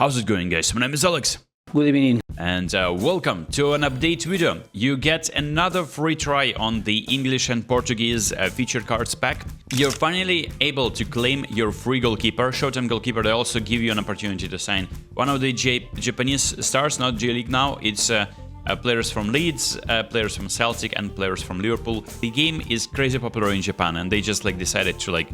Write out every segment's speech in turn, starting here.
How's it going, guys? My name is Alex. Good evening. And welcome to an update video. You get another free try on the English and Portuguese featured cards pack. You're finally able to claim your free goalkeeper, Showtime goalkeeper. They also give you an opportunity to sign one of the Japanese stars, not J-League now. It's players from Leeds, players from Celtic, and players from Liverpool. The game is crazy popular in Japan, and they just decided to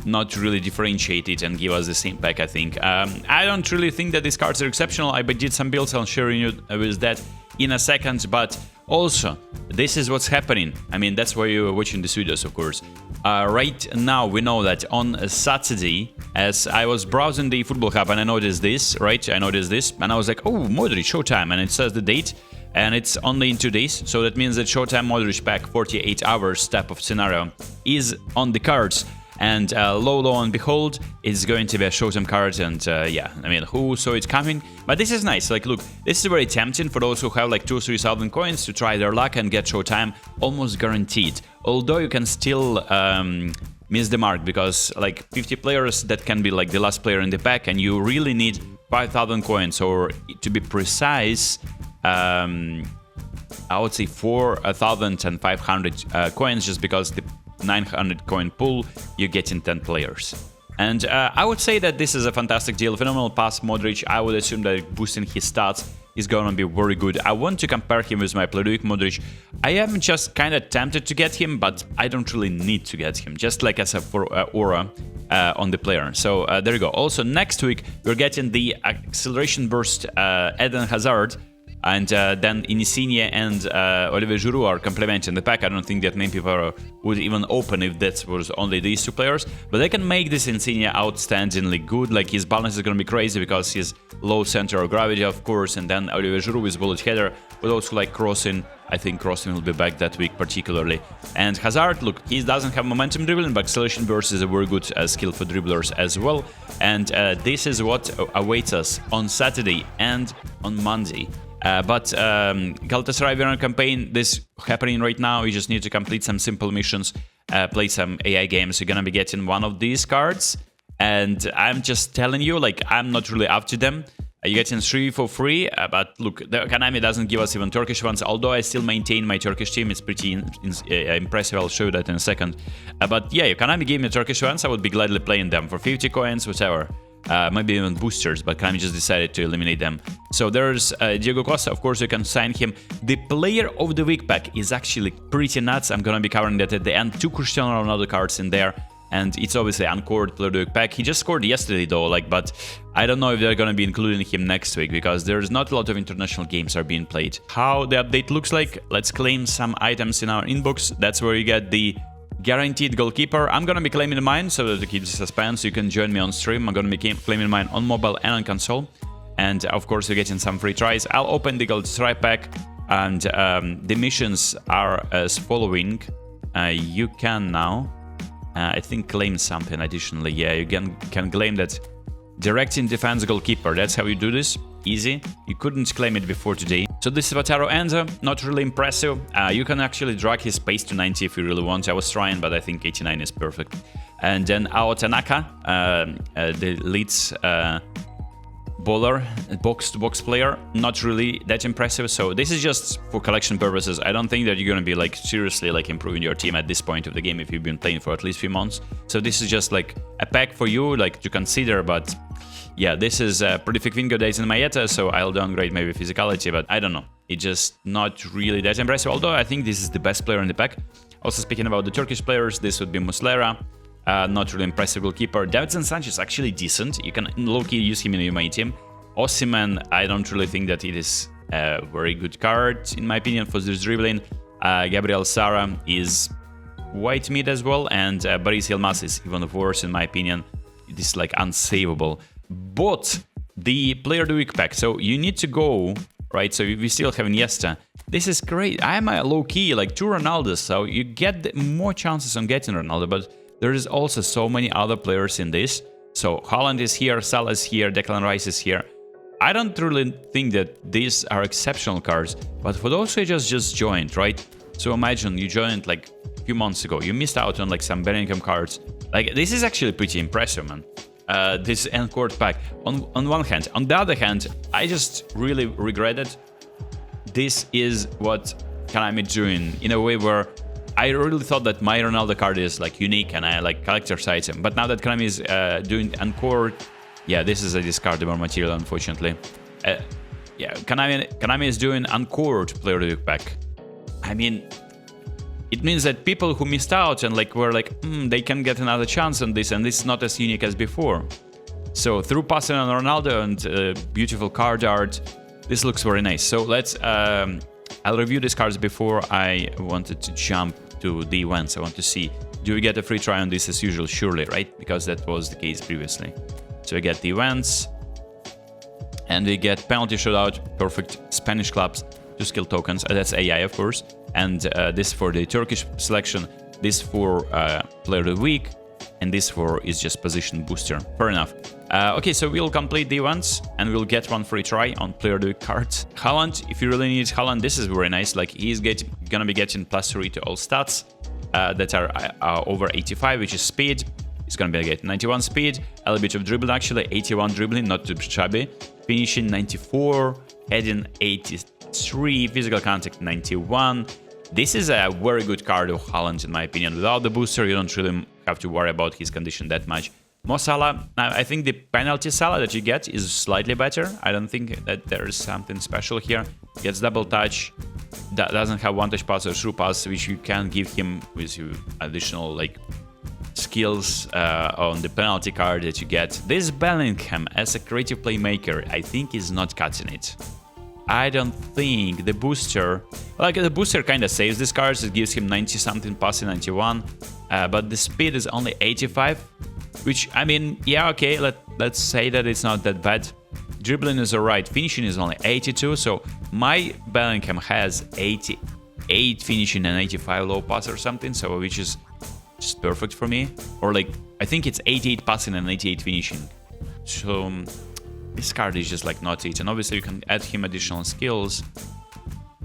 not really differentiate it and give us the same pack, I think. I don't really think that these cards are exceptional. I did some builds, I'll share you with that in a second, but also, this is what's happening. I mean, that's why you're watching these videos, of course. Right now, we know that on Saturday, as I was browsing the Football Hub and I noticed this, right? I noticed this, and I was like, oh, Modric, Showtime, and it says the date, and it's only in 2 days, so that means that Showtime Modric pack 48 hours type of scenario is on the cards. And lo and behold, it's going to be a Showtime card, and yeah, I mean, who saw it coming? But this is nice. Look, this is very tempting for those who have 2,000-3,000 coins to try their luck and get Showtime almost guaranteed. Although you can still miss the mark, because 50 players, that can be the last player in the pack, and you really need 5,000 coins, or to be precise, I would say 4,500 coins, just because the 900 coin pool, you're getting 10 players. And I would say that this is a fantastic deal. Phenomenal pass, Modric. I would assume that boosting his stats is going to be very good. I want to compare him with my playstyles Modric. I am just kind of tempted to get him, but I don't really need to get him, just as a aura on the player. So there you go. Also, next week, we're getting the acceleration burst Eden Hazard. And then Insigne and Olivier Giroud are complementing the pack. I don't think that many people would even open if that was only these two players. But they can make this Insigne outstandingly good. His balance is going to be crazy because he's low center of gravity, of course. And then Olivier Giroud is bullet header, but also crossing. I think crossing will be back that week particularly. And Hazard, look, he doesn't have momentum dribbling, but acceleration burst is a very good skill for dribblers as well. And this is what awaits us on Saturday and on Monday. But Galatasaray Verona campaign, this happening right now. You just need to complete some simple missions, play some AI games. You're gonna be getting one of these cards, and I'm just telling you, I'm not really up to them. You're getting 3 for free, but look, the Konami doesn't give us even Turkish ones, although I still maintain my Turkish team. It's pretty impressive. I'll show you that in a second. But yeah, if Konami gave me Turkish ones, I would be gladly playing them for 50 coins, whatever. Maybe even boosters, but Konami just decided to eliminate them. So there's Diego Costa, of course, you can sign him. The Player of the Week pack is actually pretty nuts. I'm gonna be covering that at the end. 2 Cristiano Ronaldo cards in there, and it's obviously encored Player of the Week pack. He just scored yesterday though, but I don't know if they're gonna be including him next week, because there's not a lot of international games are being played. How the update looks like, let's claim some items in our inbox. That's where you get the guaranteed goalkeeper. I'm gonna be claiming mine so that to keep the suspense. You can join me on stream. I'm gonna be claiming mine on mobile and on console, and of course you're getting some free tries. I'll open the Galatasaray pack, and the missions are as following. You can now, I think, claim something additionally. Yeah, you can claim that directing defense goalkeeper. That's how you do this. Easy. You couldn't claim it before today. So this is Tanaka and Endo, not really impressive. You can actually drag his pace to 90 if you really want. I was trying, but I think 89 is perfect. And then our Tanaka, the Leeds bowler, box-to-box player, not really that impressive. So this is just for collection purposes. I don't think that you're gonna be seriously improving your team at this point of the game if you've been playing for at least a few months. So this is just a pack for you to consider, but yeah, this is Prolific Finger Days in Maeda, so I'll downgrade maybe physicality, but I don't know. It's just not really that impressive, although I think this is the best player in the pack. Also, speaking about the Turkish players, this would be Muslera. Not really impressive goalkeeper. Davinson Sanchez actually decent. You can low-key use him in your main team. Osimhen, I don't really think that it is a very good card, in my opinion, for this dribbling. Gabriel Sara is white mid as well, and Baris Yilmaz is even worse, in my opinion. It is unsavable. But the Player of the Week pack, so you need to go, right? So we still have Iniesta. This is great. I'm a low-key, 2 Ronaldos, so you get more chances on getting Ronaldo, but there is also so many other players in this. So Haaland is here, Salah is here, Declan Rice is here. I don't really think that these are exceptional cards, but for those who just joined, right? So imagine you joined a few months ago, you missed out on some Bellingham cards. This is actually pretty impressive, man. this encored pack. On one hand. On the other hand, I just really regret it. This is what Konami doing in a way where I really thought that my Ronaldo card is like unique and I like collector's item. But now that Konami is doing encore, yeah, this is a discardable material, unfortunately. Yeah, Konami is doing encored player of the week pack. I mean, it means that people who missed out and like were like, they can get another chance on this, and this is not as unique as before. So through passing on Ronaldo and beautiful card art, this looks very nice. So let's, I'll review these cards before I wanted to jump to the events. I want to see, do we get a free try on this as usual? Surely, right? Because that was the case previously. So we get the events, and we get penalty shootout, perfect Spanish clubs, 2 skill tokens. That's AI, of course. And this for the Turkish selection, this for player of the week, and this for is just position booster. Fair enough. Okay, so we'll complete the events and we'll get 1 free try on player of the week cards. Haaland, if you really need Haaland, this is very nice. Like he's gonna be getting +3 to all stats that are over 85, which is speed. He's gonna be getting 91 speed, a little bit of dribbling actually, 81 dribbling, not too shabby. Finishing 94, heading 83, physical contact 91. This is a very good card of Haaland in my opinion. Without the booster, you don't really have to worry about his condition that much. Mo Salah, I think the penalty Salah that you get is slightly better. I don't think that there is something special here. Gets double touch, that doesn't have one touch pass or through pass, which you can give him with additional like skills on the penalty card that you get. This Bellingham as a creative playmaker, I think is not cutting it. I don't think the booster, like the booster kind of saves these cards. It gives him 90 something, passing 91, but the speed is only 85, which I mean, yeah, okay, let's say that it's not that bad. Dribbling is alright, finishing is only 82, so my Bellingham has 88 finishing and 85 low pass or something, so which is just perfect for me. Or like, I think it's 88 passing and 88 finishing. So this card is just like not it, and obviously you can add him additional skills.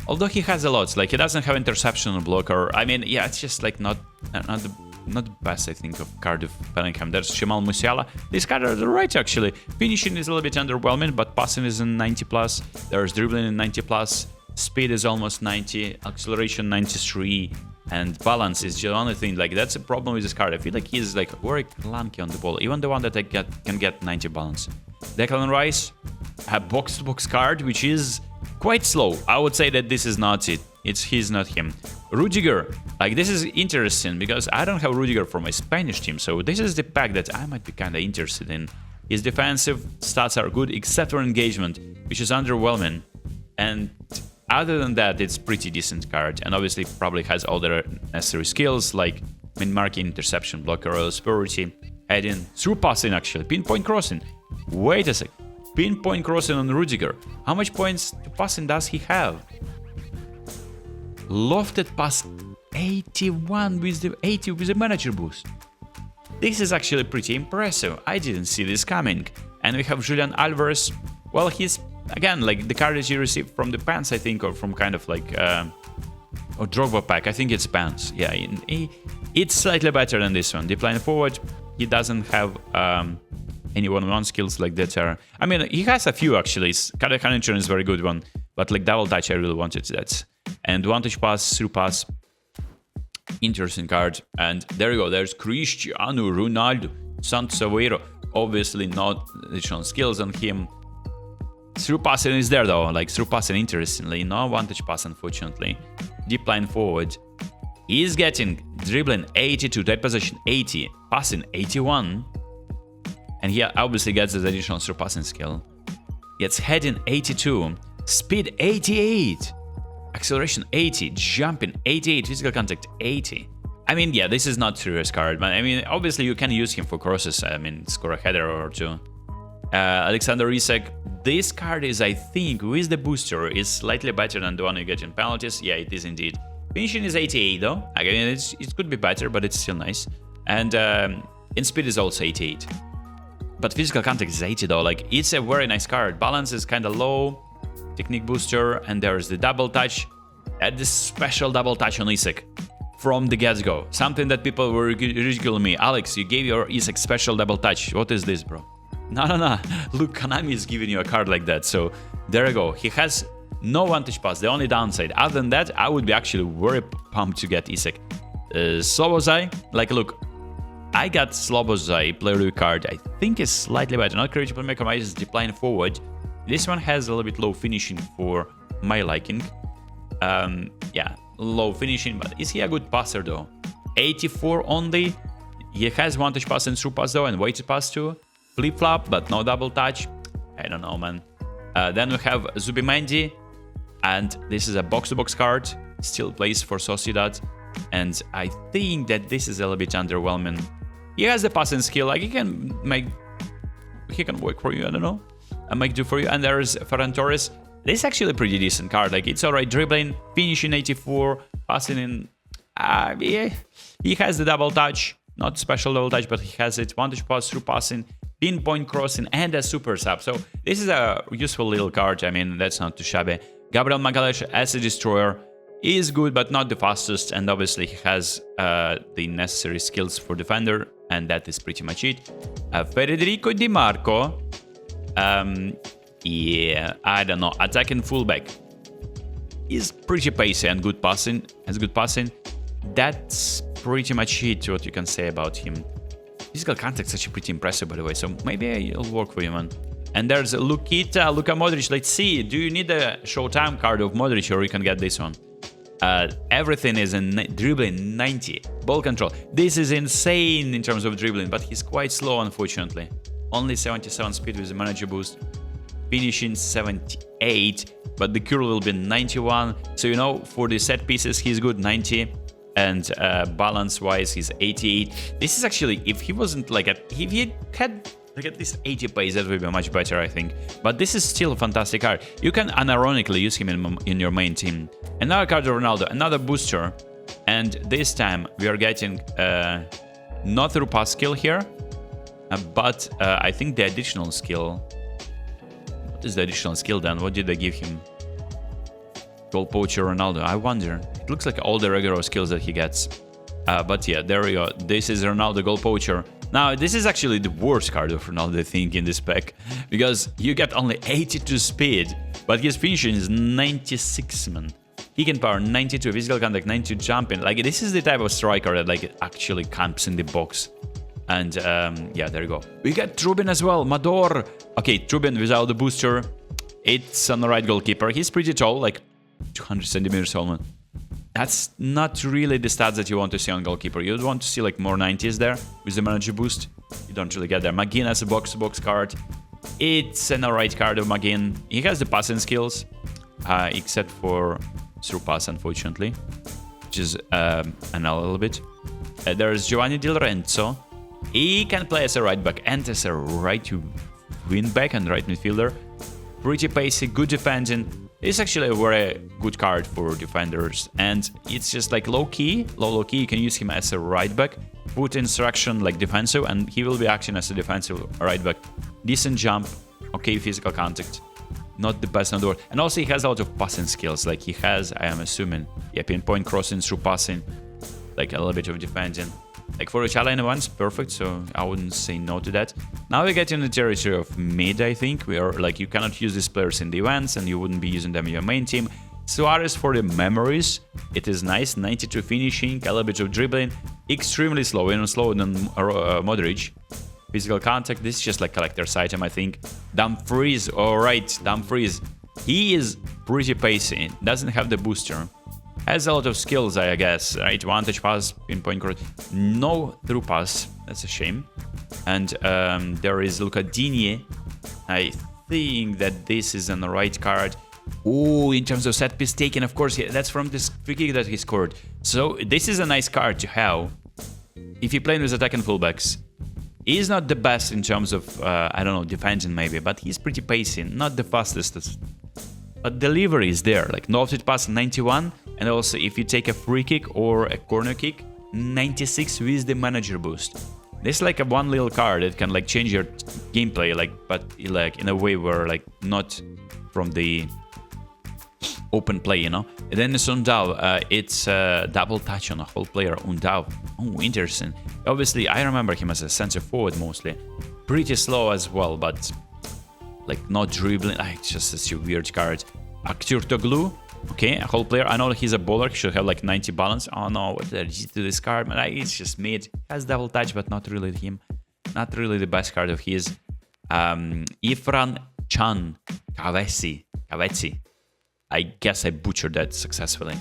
Although he has a lot, like he doesn't have interception or blocker. I mean, yeah, it's just like not the best, I think, of card of Bellingham. There's Jamal Musiala. These cards are right actually. Finishing is a little bit underwhelming, but passing is in 90+. There's dribbling in 90+. Speed is almost 90. Acceleration 93. And balance is the only thing, like that's a problem with this card. I feel like he's like very clunky on the ball. Even the one that I can get 90 balance. Declan Rice, a box-to-box card, which is quite slow. I would say that this is not it. He's not him. Rudiger, like this is interesting because I don't have Rudiger for my Spanish team, so this is the pack that I might be kind of interested in. His defensive stats are good except for engagement, which is underwhelming. And other than that, it's pretty decent card, and obviously probably has all the necessary skills like min-marking, interception, blocker, spurity, heading, through passing actually, pinpoint crossing. Wait a sec, pinpoint crossing on Rudiger. How much points to passing does he have? Lofted pass 81 with the 80 with the manager boost. This is actually pretty impressive. I didn't see this coming. And we have Julian Alvarez. Well, he's again like the card that you received from the pants, I think, or from kind of like or Drogba pack. I think it's pants. Yeah, it's slightly better than this one. Deep line forward, he doesn't have any one-on-one skills like that. I mean, he has a few actually. Cardiac Connection is a very good one, but like double touch, I really wanted that. And one touch pass, through pass, interesting card. And there you go. There's Cristiano Ronaldo, Santos Aveiro. Obviously, not additional skills on him. Through passing is there though, like through passing interestingly, no one touch pass unfortunately. Deep line forward, he's getting dribbling 82, type possession 80, passing 81, and he obviously gets his additional through passing skill. Gets heading 82, speed 88, acceleration 80, jumping 88, physical contact 80. I mean, yeah, this is not serious card, but I mean, obviously you can use him for crosses. I mean, score a header or two. Alexander Isak, this card is, I think, with the booster, is slightly better than the one you get in penalties. Yeah, it is indeed. Finishing is 88 though. Again, it could be better, but it's still nice. And in speed is also 88. But physical contact is 80 though. Like, it's a very nice card. Balance is kind of low. Technique booster, and there's the double touch. Add this special double touch on Isak. from the get-go. Something that people were ridiculing me. Alex, you gave your Isak special double touch. What is this, bro? No. Look, Konami is giving you a card like that. So there you go. He has no one-touch pass. The only downside. Other than that, I would be actually very pumped to get Isak. Slobozai, like, look, I got Slobozai player review card. I think is slightly better. Not creative playmaker, my is decline forward. This one has a little bit low finishing for my liking. Yeah, low finishing, but is he a good passer though? 84 only. He has one-touch pass and through pass though, and weighted pass too. Flip-flop, but no double touch. I don't know, man. Then we have Zubimendi, and this is a box-to-box card. Still plays for Sociedad, and I think that this is a little bit underwhelming. He has the passing skill, like he can work for you, I don't know. I make do for you. And there's Ferran Torres. This is actually a pretty decent card. Like, it's alright dribbling, finishing 84, passing in. Yeah, he has the double touch, not special double touch, but he has it. One-touch pass, through passing, pinpoint crossing, and a super sub. So this is a useful little card. I mean, that's not too shabby. Gabriel Magalhaes as a destroyer is good, but not the fastest. And obviously, he has the necessary skills for defender, and that is pretty much it. Federico Di Marco. Yeah, I don't know. Attacking fullback is pretty pacey and good passing. Has good passing. That's pretty much it. What you can say about him. Physical contact is actually pretty impressive, by the way. So maybe it'll work for you, man. And there's Luka Modric. Let's see. Do you need a Showtime card of Modric, or you can get this one? Everything is in dribbling 90. Ball control. This is insane in terms of dribbling, but he's quite slow, unfortunately. Only 77 speed with the manager boost. Finishing 78, but the curl will be 91. So, you know, for the set pieces, he's good 90. And balance-wise, he's 88. This is actually, if he wasn't like if he had like at least 80 pace, that would be much better, I think. But this is still a fantastic card. You can unironically use him in your main team. Another card of Ronaldo, another booster. And this time, we are getting not through pass skill here, but I think the additional skill. What is the additional skill then? What did they give him? Goal poacher Ronaldo. I wonder. It looks like all the regular skills that he gets. But yeah, there we go. This is Ronaldo goal poacher. Now, this is actually the worst card of Ronaldo, I think, in this pack. Because you get only 82 speed, but his finishing is 96, man. He can power 92, physical contact 92, jumping. Like, this is the type of striker that like actually camps in the box. And yeah, there you go. We got Trubin as well, Mador. Okay, Trubin without the booster. It's on the right goalkeeper. He's pretty tall, like 200 centimeters tall, man. That's not really the stats that you want to see on goalkeeper. You'd want to see like more 90s there with the manager boost. You don't really get there. McGinn has a box-to-box card. It's an alright card of McGinn. He has the passing skills, except for through pass, unfortunately, which is a little bit. There's Giovanni Di Lorenzo. He can play as a right back and as a right wing back and right midfielder. Pretty pacey, good defending. It's actually a very good card for defenders, and it's just like low key. You can use him as a right back, put instruction like defensive, and he will be acting as a defensive right back. Decent jump, okay physical contact, not the best on the world. And also he has a lot of passing skills, like he has, I am assuming, yeah, pinpoint crossing through passing, like a little bit of defending. Like for a challenge one's perfect, so I wouldn't say no to that. Now we get in the territory of mid, I think. We are like, you cannot use these players in the events, and you wouldn't be using them in your main team. Suarez for the memories. It is nice, 92 finishing, a little bit of dribbling, extremely slow, even slower than Modric. Physical contact, this is just like collector's item, I think. Dumfries, alright, Dumfries. He is pretty pacey, doesn't have the booster. Has a lot of skills, I guess, right? One touch pass, pinpoint cross, no through pass. That's a shame. And there is Luca Digne. I think that this is on the right card. Oh, in terms of set piece taken, of course, that's from this free kick that he scored. So this is a nice card to have if you're playing with attacking fullbacks. He's not the best in terms of, I don't know, defending maybe, but he's pretty pacey, not the fastest. But delivery is there, like no offset pass 91, and also if you take a free kick or a corner kick, 96 with the manager boost. This is like a one little card that can like change your gameplay, like, but like in a way where like not from the open play, you know. And then it's Undao. It's double touch on a whole player. Undao. Oh, interesting. Obviously, I remember him as a center forward mostly. Pretty slow as well, but like not dribbling. It's just such a weird card. Aktürkoglu. Okay, a whole player. I know that he's a bowler. He should have like 90 balance. Oh no, what did I do this card? Man, it's just mid. Has double touch, but not really him. Not really the best card of his. Ifran Chan Kavesi. I guess I butchered that successfully.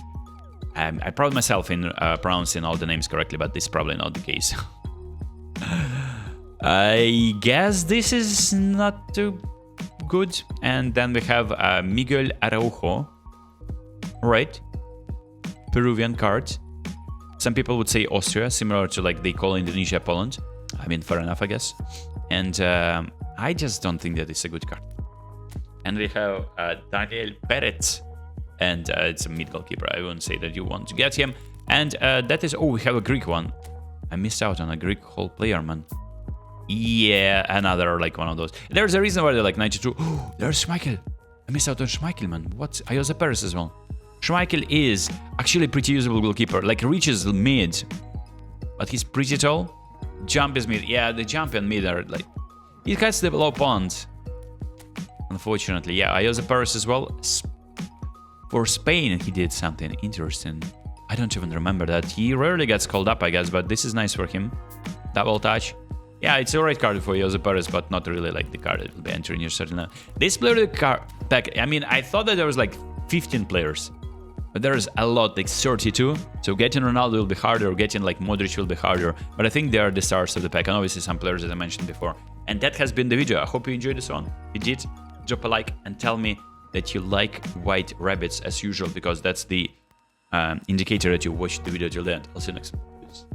I proud myself in pronouncing all the names correctly, but this is probably not the case. I guess this is not too good. And then we have Miguel Araujo. Right. Peruvian card. Some people would say Austria, similar to like they call Indonesia Poland. I mean, fair enough, I guess. And I just don't think that it's a good card. And we have Daniel Perez. And it's a mid goalkeeper. I wouldn't say that you want to get him. And that is... Oh, we have a Greek one. I missed out on a Greek whole player, man. Yeah, another like one of those. There's a reason why they're like 92. Oh, there's Schmeichel. I missed out on Schmeichel, man. What? Jose Perez as well. Schmeichel is actually a pretty usable goalkeeper. Like reaches mid. But he's pretty tall. Jump is mid. Yeah, the jump and mid are like... He has the low pond. Unfortunately. Yeah, Jose Perez as well. For Spain, he did something interesting. I don't even remember that. He rarely gets called up, I guess, but this is nice for him. Double touch. Yeah, it's a right card for Jose Perez, but not really like the card that will be entering your starting lineup. This player pack, I mean, I thought that there was like 15 players, but there's a lot, like 32. So getting Ronaldo will be harder, getting like Modric will be harder. But I think they are the stars of the pack, and obviously some players that I mentioned before. And that has been the video. I hope you enjoyed this one. If you did, drop a like and tell me that you like white rabbits as usual, because that's the indicator that you watched the video till the end. I'll see you next time.